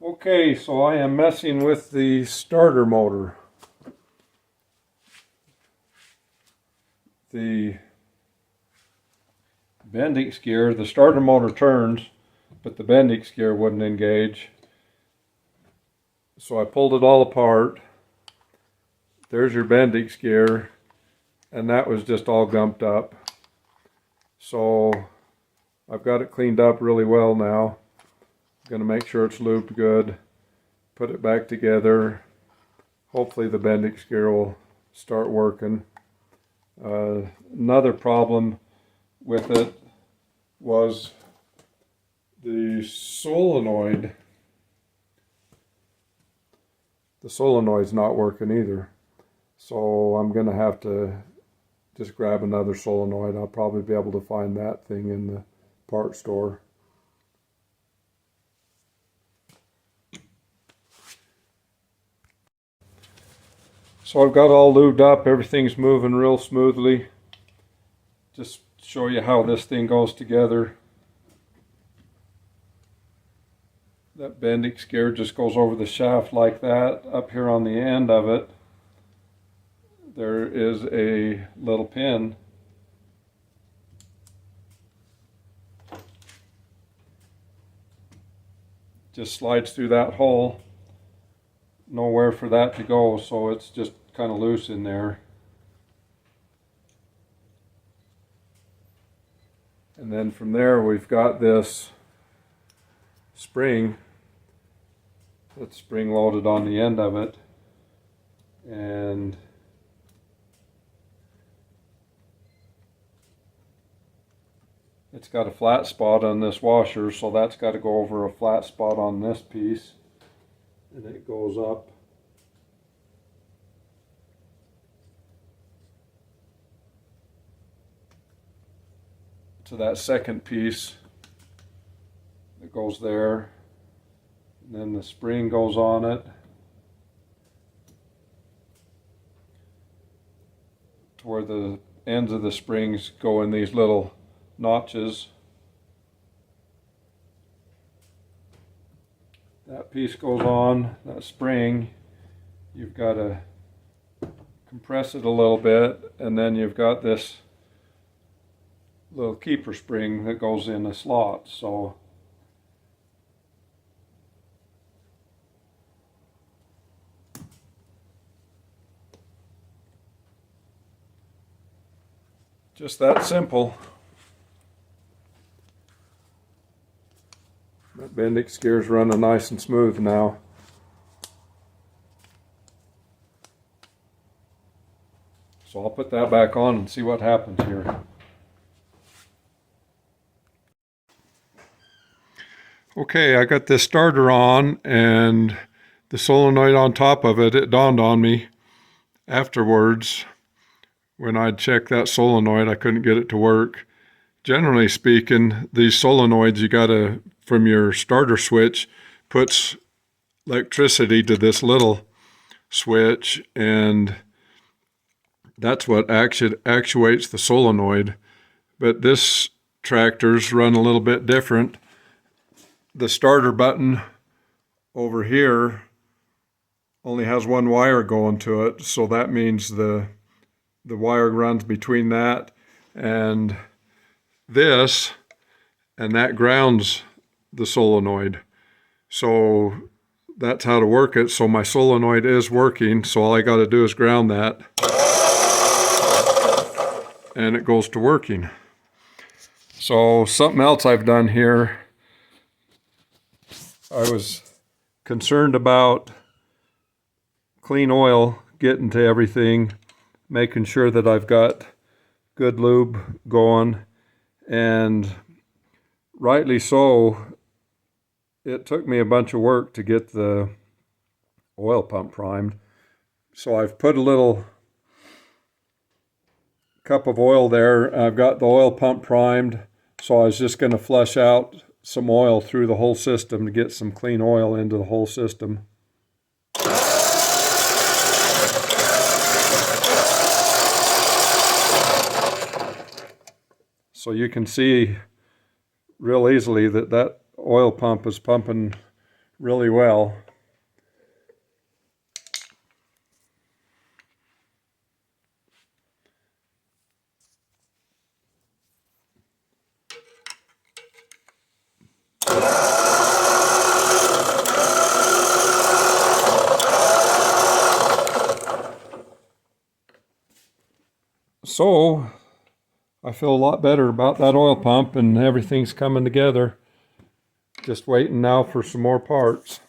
Okay, so I am messing with the starter motor. The Bendix gear, the starter motor turns, but the Bendix gear wouldn't engage. So I pulled it all apart. There's your Bendix gear, and that was just all gumped up. So I've got it cleaned up really well now. I'm going to make sure it's lubed good, put it back together. Hopefully the Bendix gear will start working. Another problem with it was the solenoid. The solenoid's not working either. So I'm going to have to just grab another solenoid. I'll probably be able to find that thing in the part store. So I've got all lubed up, everything's moving real smoothly. Just show you how this thing goes together. That Bendix gear just goes over the shaft like that. Up here on the end of it, there is a little pin. Just slides through that hole. Nowhere for that to go, so it's just kind of loose in there. And then from there we've got this spring that's spring loaded on the end of it, and it's got a flat spot on this washer, so that's got to go over a flat spot on this piece, and it goes up to that second piece that goes there, and then the spring goes on it to where the ends of the springs go in these little notches. That piece goes on, that spring, you've got to compress it a little bit, and then you've got this little keeper spring that goes in the slot. So just that simple. That Bendix gear's running nice and smooth now. So I'll put that back on and see what happens here. Okay, I got this starter on and the solenoid on top of it. It dawned on me afterwards when I'd checked that solenoid, I couldn't get it to work. Generally speaking, these solenoids, you gotta, from your starter switch, puts electricity to this little switch, and that's what actuates the solenoid. But this tractor's run a little bit different. The starter button over here only has one wire going to it, so that means the wire runs between that and this, and that grounds the solenoid. So that's how to work it. So my solenoid is working, so all I got to do is ground that and it goes to working. So something else I've done here, I was concerned about clean oil getting to everything, making sure that I've got good lube going, and rightly so, it took me a bunch of work to get the oil pump primed. So I've put a little cup of oil there. I've got the oil pump primed, so I was just going to flush out some oil through the whole system to get some clean oil into the whole system. So you can see real easily that that oil pump is pumping really well. So I feel a lot better about that oil pump, and everything's coming together. Just waiting now for some more parts.